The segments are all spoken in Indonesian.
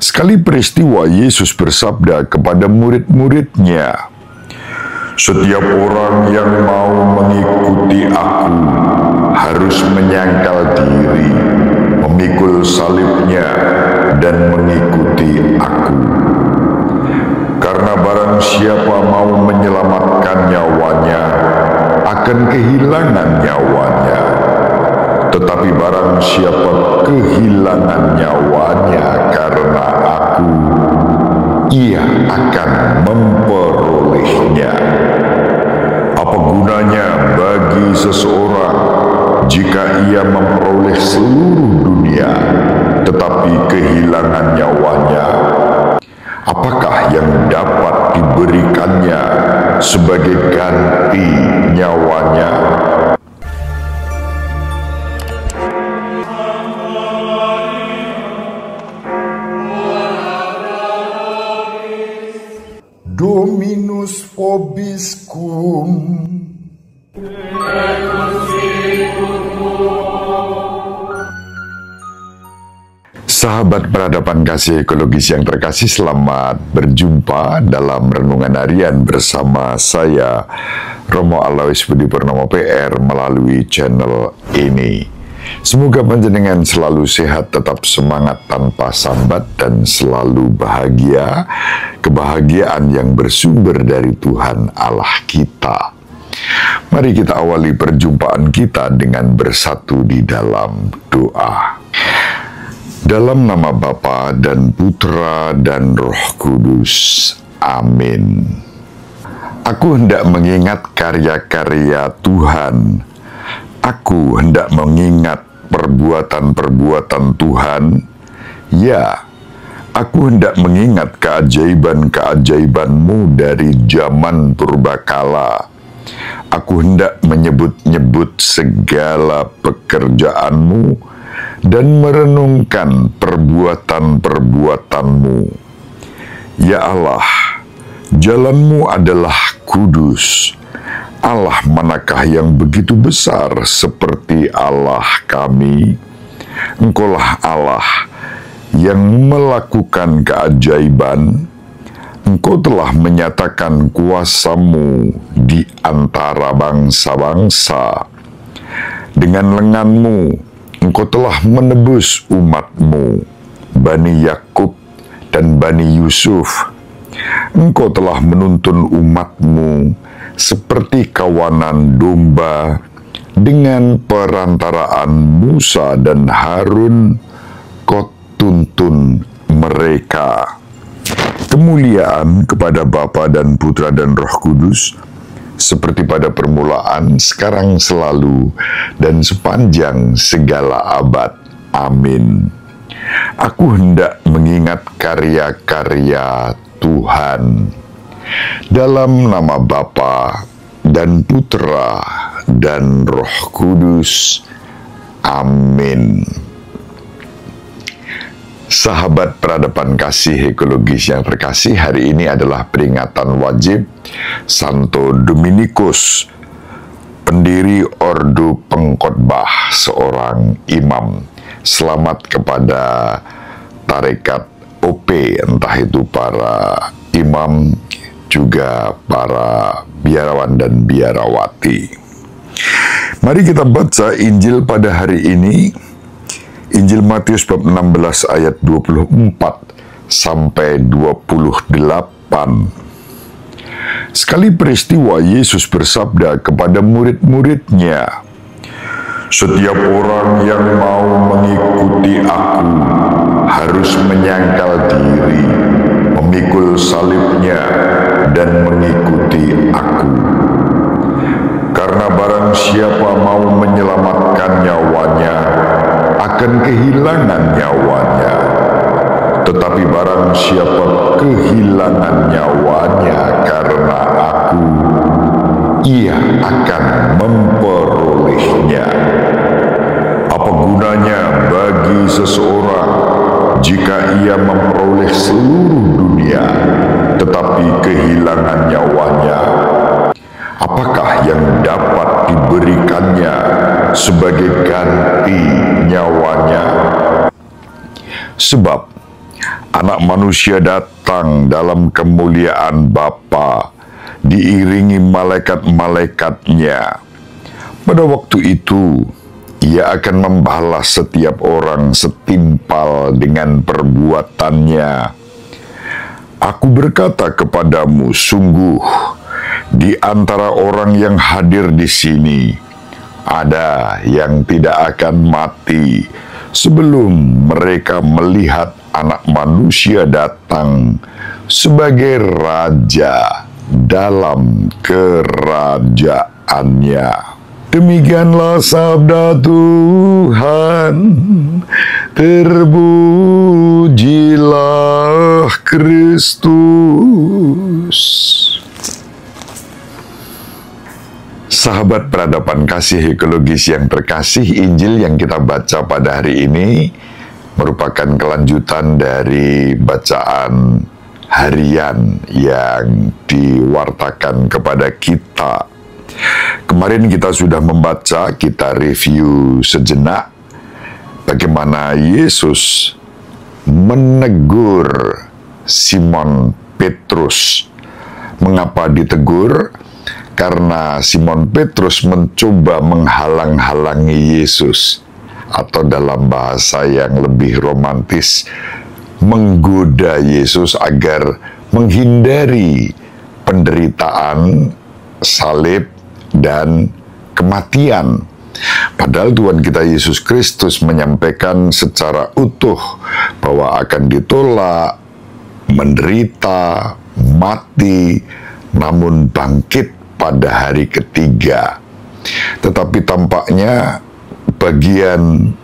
Sekali peristiwa Yesus bersabda kepada murid-muridnya, "Setiap orang yang mau mengikuti aku harus menyangkal diri, memikul salibnya, dan mengikuti aku. Karena barang siapa mau menyelamatkan nyawanya, akan kehilangan nyawanya. Tetapi barang siapa kehilangan nyawanya karena aku, ia akan memperolehnya. Apa gunanya bagi seseorang jika ia memperoleh seluruh dunia, tetapi kehilangan nyawanya? Apakah yang dapat diberikannya sebagai ganti nyawanya?" Dominus vobiscum. Sahabat peradaban kasih ekologis yang terkasih, selamat berjumpa dalam Renungan Harian bersama saya, Romo Alois Budi Purnomo PR, melalui channel ini. Semoga panjenengan selalu sehat, tetap semangat tanpa sambat, dan selalu bahagia, kebahagiaan yang bersumber dari Tuhan Allah kita. Mari kita awali perjumpaan kita dengan bersatu di dalam doa. Dalam nama Bapa dan Putra dan Roh Kudus. Amin. Aku hendak mengingat karya-karya Tuhan. Aku hendak mengingat perbuatan-perbuatan Tuhan. Ya, aku hendak mengingat keajaiban-keajaiban-Mu dari zaman purbakala. Aku hendak menyebut-nyebut segala pekerjaan-Mu dan merenungkan perbuatan-perbuatan-Mu. Ya Allah, jalan-Mu adalah kudus. Allah manakah yang begitu besar seperti Allah kami? Engkaulah Allah yang melakukan keajaiban. Engkau telah menyatakan kuasa-Mu di antara bangsa-bangsa. Dengan lengan-Mu, Engkau telah menebus umat-Mu, Bani Yakub dan Bani Yusuf. Engkau telah menuntun umat-Mu seperti kawanan domba dengan perantaraan Musa dan Harun. Kau tuntun mereka. Kemuliaan kepada Bapa dan Putra dan Roh Kudus, seperti pada permulaan, sekarang, selalu, dan sepanjang segala abad. Amin. Aku hendak mengingat karya-karya Tuhan. Dalam nama Bapa dan Putra dan Roh Kudus. Amin. Sahabat peradaban kasih ekologis yang terkasih, hari ini adalah peringatan wajib Santo Dominikus, pendiri Ordo Pengkhotbah, seorang imam. Selamat kepada tarekat OP, entah itu para imam, juga para biarawan dan biarawati. Mari kita baca Injil pada hari ini. Injil Matius bab 16 ayat 24 sampai 28. Sekali peristiwa Yesus bersabda kepada murid-muridnya, "Setiap orang yang mau mengikuti aku harus menyangkal diri, memikul salibnya, dan mengikuti aku. Karena barang siapa mau menyelamatkan nyawanya, akan kehilangan nyawanya. Tetapi barang siapa kehilangan nyawanya karena aku, ia akan memperolehnya. Apa gunanya bagi seseorang jika ia memperoleh seluruh dunia, tetapi kehilangan nyawanya? Apakah yang dapat diberikannya sebagai ganti nyawanya? Sebab Anak manusia datang dalam kemuliaan Bapa, diiringi malaikat-malaikatnya. Pada waktu itu, Ia akan membalas setiap orang setimpal dengan perbuatannya. Aku berkata kepadamu, sungguh, di antara orang yang hadir di sini, ada yang tidak akan mati sebelum mereka melihat Anak Manusia datang sebagai Raja dalam kerajaannya. Demikianlah sabda Tuhan, terpujilah Kristus. Sahabat peradaban kasih ekologis yang terkasih, Injil yang kita baca pada hari ini merupakan kelanjutan dari bacaan harian yang diwartakan kepada kita. Kemarin kita sudah membaca, kita review sejenak bagaimana Yesus menegur Simon Petrus. Mengapa ditegur? Karena Simon Petrus mencoba menghalang-halangi Yesus, atau dalam bahasa yang lebih romantis, menggoda Yesus agar menghindari penderitaan, salib, dan kematian. Padahal Tuhan kita Yesus Kristus menyampaikan secara utuh bahwa akan ditolak, menderita, mati, namun bangkit pada hari ketiga. Tetapi tampaknya bagian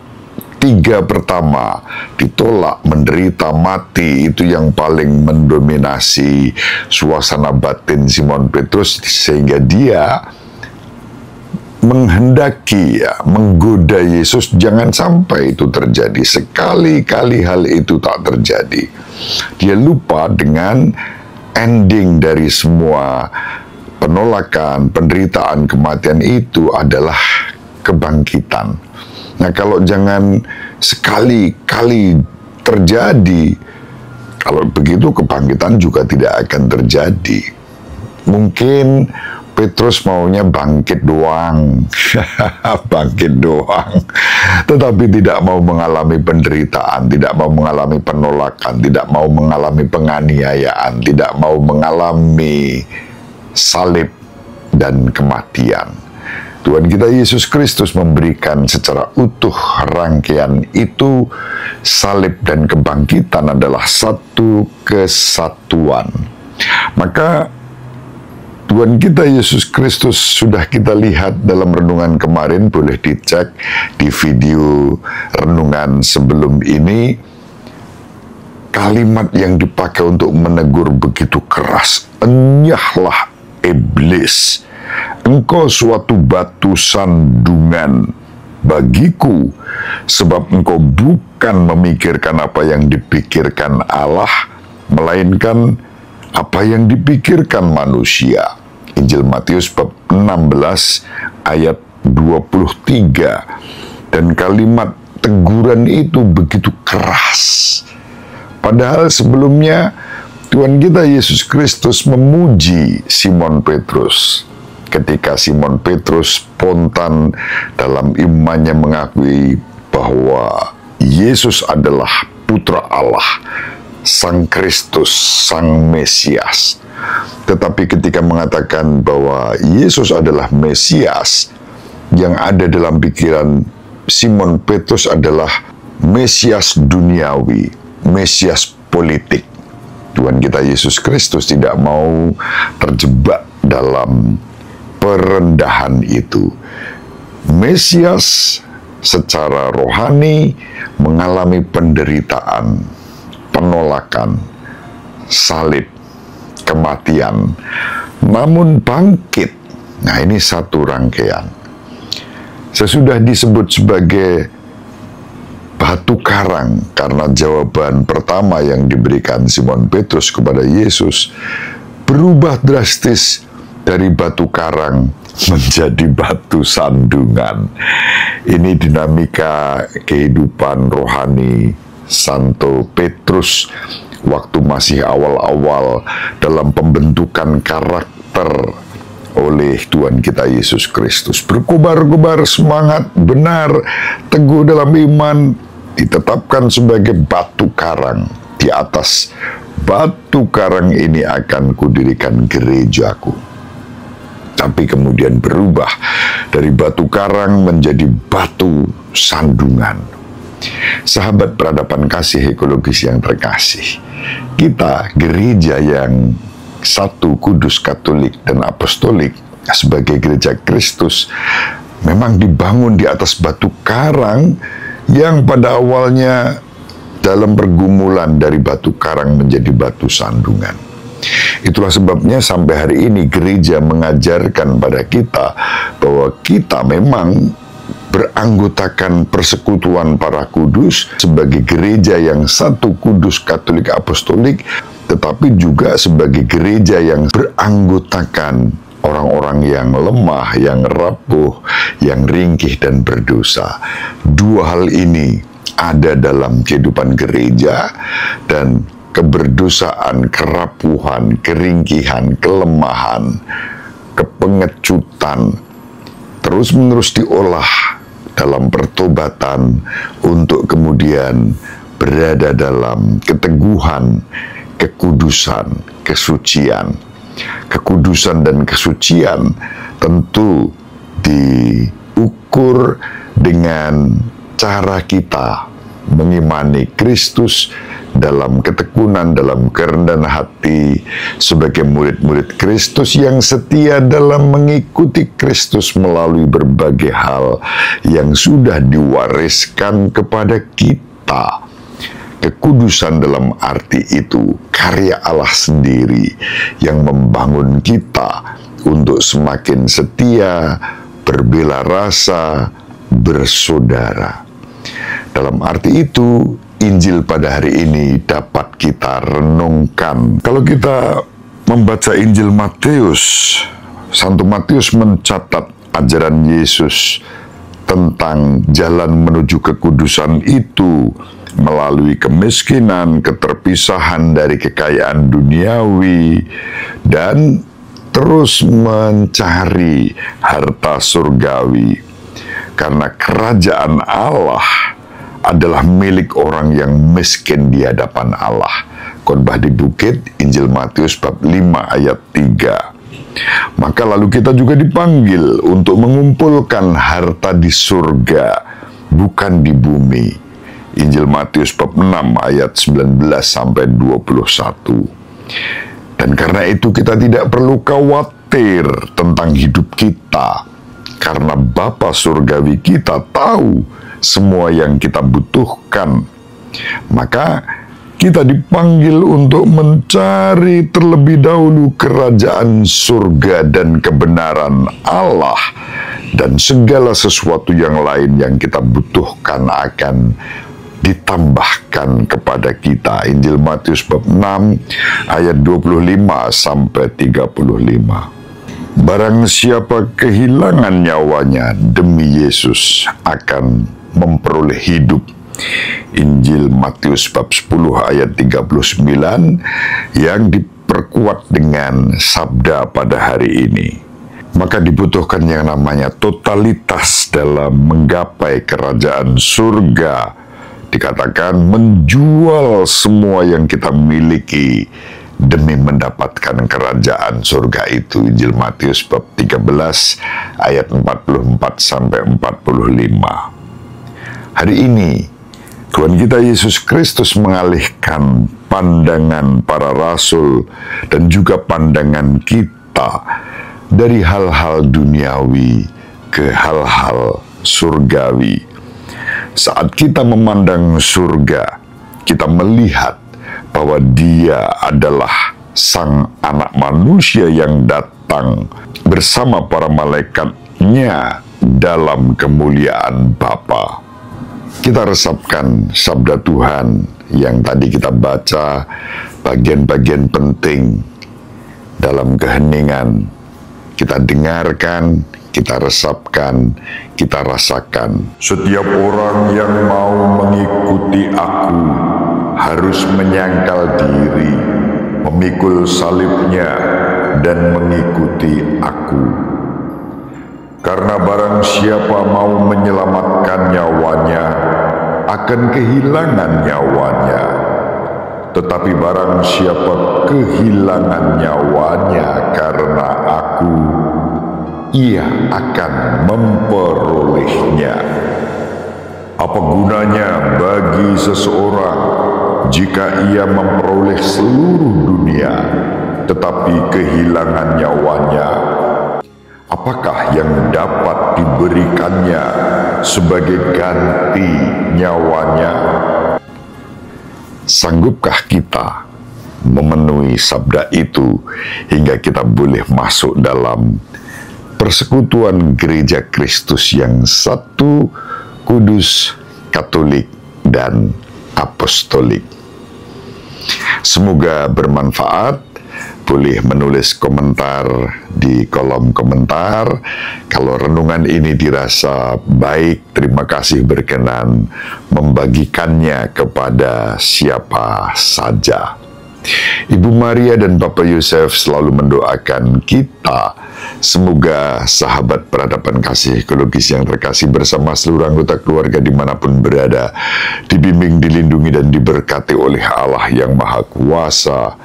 3 pertama, ditolak, menderita, mati, itu yang paling mendominasi suasana batin Simon Petrus, sehingga dia menghendaki, menggoda Yesus jangan sampai itu terjadi. Sekali-kali hal itu tak terjadi. Dia lupa dengan ending dari semua penolakan, penderitaan, kematian itu adalah kebangkitan. Nah, kalau jangan sekali-kali terjadi, kalau begitu kebangkitan juga tidak akan terjadi. Mungkin Petrus maunya bangkit doang, bangkit doang, tetapi tidak mau mengalami penderitaan, tidak mau mengalami penolakan, tidak mau mengalami penganiayaan, tidak mau mengalami salib dan kematian. Tuhan kita Yesus Kristus memberikan secara utuh rangkaian itu. Salib dan kebangkitan adalah satu kesatuan. Maka Tuhan kita Yesus Kristus sudah kita lihat dalam renungan kemarin, boleh dicek di video renungan sebelum ini. Kalimat yang dipakai untuk menegur begitu keras, enyahlah iblis, engkau suatu batu sandungan bagiku, sebab engkau bukan memikirkan apa yang dipikirkan Allah, melainkan apa yang dipikirkan manusia. Injil Matius bab 16 ayat 23. Dan kalimat teguran itu begitu keras. Padahal sebelumnya Tuhan kita Yesus Kristus memuji Simon Petrus. Ketika Simon Petrus spontan dalam imannya mengakui bahwa Yesus adalah Putra Allah, Sang Kristus, Sang Mesias. Tetapi ketika mengatakan bahwa Yesus adalah Mesias, yang ada dalam pikiran Simon Petrus adalah Mesias duniawi, Mesias politik. Tuhan kita Yesus Kristus tidak mau terjebak dalam perendahan itu. Mesias secara rohani mengalami penderitaan, penolakan, salib, kematian, namun bangkit. Nah, ini satu rangkaian. Sesudah disebut sebagai batu karang karena jawaban pertama yang diberikan Simon Petrus kepada Yesus berubah drastis dari batu karang menjadi batu sandungan. Ini dinamika kehidupan rohani Santo Petrus waktu masih awal-awal dalam pembentukan karakter oleh Tuhan kita Yesus Kristus. Berkobar-kobar semangat, benar, teguh dalam iman, ditetapkan sebagai batu karang. Di atas batu karang ini akan kudirikan gerejaku. Tapi kemudian berubah dari batu karang menjadi batu sandungan. Sahabat peradaban kasih ekologis yang terkasih, kita gereja yang satu, kudus, katolik, dan apostolik sebagai gereja Kristus memang dibangun di atas batu karang yang pada awalnya dalam pergumulan dari batu karang menjadi batu sandungan. Itulah sebabnya sampai hari ini gereja mengajarkan pada kita bahwa kita memang beranggotakan persekutuan para kudus sebagai gereja yang satu, kudus, katolik, apostolik, tetapi juga sebagai gereja yang beranggotakan orang-orang yang lemah, yang rapuh, yang ringkih dan berdosa. Dua hal ini ada dalam kehidupan gereja, dan keberdosaan, kerapuhan, keringkihan, kelemahan, kepengecutan terus-menerus diolah dalam pertobatan untuk kemudian berada dalam keteguhan, kekudusan, kesucian. Kekudusan dan kesucian tentu diukur dengan cara kita mengimani Kristus dalam ketekunan, dalam kerendahan hati sebagai murid-murid Kristus yang setia dalam mengikuti Kristus melalui berbagai hal yang sudah diwariskan kepada kita. Kekudusan dalam arti itu karya Allah sendiri yang membangun kita untuk semakin setia, berbela rasa, bersaudara. Dalam arti itu, Injil pada hari ini dapat kita renungkan. Kalau kita membaca Injil Matius, Santo Matius mencatat ajaran Yesus tentang jalan menuju kekudusan itu melalui kemiskinan, keterpisahan dari kekayaan duniawi, dan terus mencari harta surgawi. Karena kerajaan Allah adalah milik orang yang miskin di hadapan Allah. Khotbah di Bukit, Injil Matius bab 5 ayat 3. Maka lalu kita juga dipanggil untuk mengumpulkan harta di surga, bukan di bumi. Injil Matius bab 6 ayat 19 sampai 21. Dan karena itu kita tidak perlu khawatir tentang hidup kita, karena Bapa surgawi kita tahu semua yang kita butuhkan. Maka kita dipanggil untuk mencari terlebih dahulu kerajaan surga dan kebenaran Allah, dan segala sesuatu yang lain yang kita butuhkan akan ditambahkan kepada kita. Injil Matius bab 6 ayat 25 sampai 35. Barang siapa kehilangan nyawanya demi Yesus akan memperoleh hidup. Injil Matius bab 10 ayat 39 yang diperkuat dengan sabda pada hari ini. Maka dibutuhkan yang namanya totalitas dalam menggapai kerajaan surga. Dikatakan menjual semua yang kita miliki demi mendapatkan kerajaan surga itu. Injil Matius bab 13 ayat 44 sampai 45. Hari ini Tuhan kita Yesus Kristus mengalihkan pandangan para rasul dan juga pandangan kita dari hal-hal duniawi ke hal-hal surgawi. Saat kita memandang surga, kita melihat bahwa Dia adalah Sang Anak Manusia yang datang bersama para malaikatnya dalam kemuliaan Bapa. Kita resapkan sabda Tuhan yang tadi kita baca, bagian-bagian penting dalam keheningan. Kita dengarkan, kita resapkan, kita rasakan. Setiap orang yang mau mengikuti aku harus menyangkal diri, memikul salibnya, dan mengikuti aku. Karena barang siapa mau menyelamatkan nyawanya, akan kehilangan nyawanya. Tetapi barang siapa kehilangan nyawanya karena aku, ia akan memperolehnya. Apa gunanya bagi seseorang jika ia memperoleh seluruh dunia, tetapi kehilangan nyawanya? Apakah yang dapat diberikannya sebagai ganti nyawanya? Sanggupkah kita memenuhi sabda itu hingga kita boleh masuk dalam persekutuan gereja Kristus yang satu, kudus, katolik, dan apostolik? Semoga bermanfaat. Boleh menulis komentar di kolom komentar. Kalau renungan ini dirasa baik, terima kasih berkenan membagikannya kepada siapa saja. Ibu Maria dan Bapak Yosef selalu mendoakan kita. Semoga sahabat peradaban kasih ekologis yang terkasih bersama seluruh anggota keluarga dimanapun berada, dibimbing, dilindungi, dan diberkati oleh Allah yang Maha Kuasa,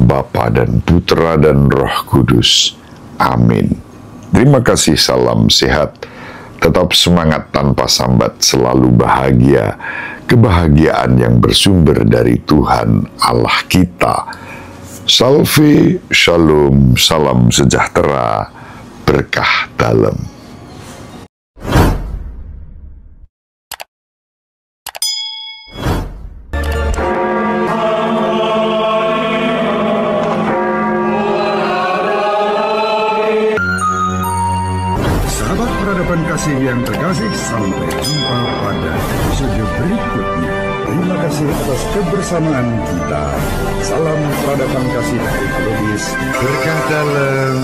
Bapa dan Putra dan Roh Kudus. Amin. Terima kasih, salam sehat. Tetap semangat tanpa sambat, selalu bahagia. Kebahagiaan yang bersumber dari Tuhan Allah kita. Salve, shalom, salam sejahtera, berkah dalam. Sahabat peradaban kasih yang terkasih, sampai jumpa pada episode berikutnya. Terima kasih atas kebersamaan kita. Salam peradaban kasih ekologis, berkah dalam.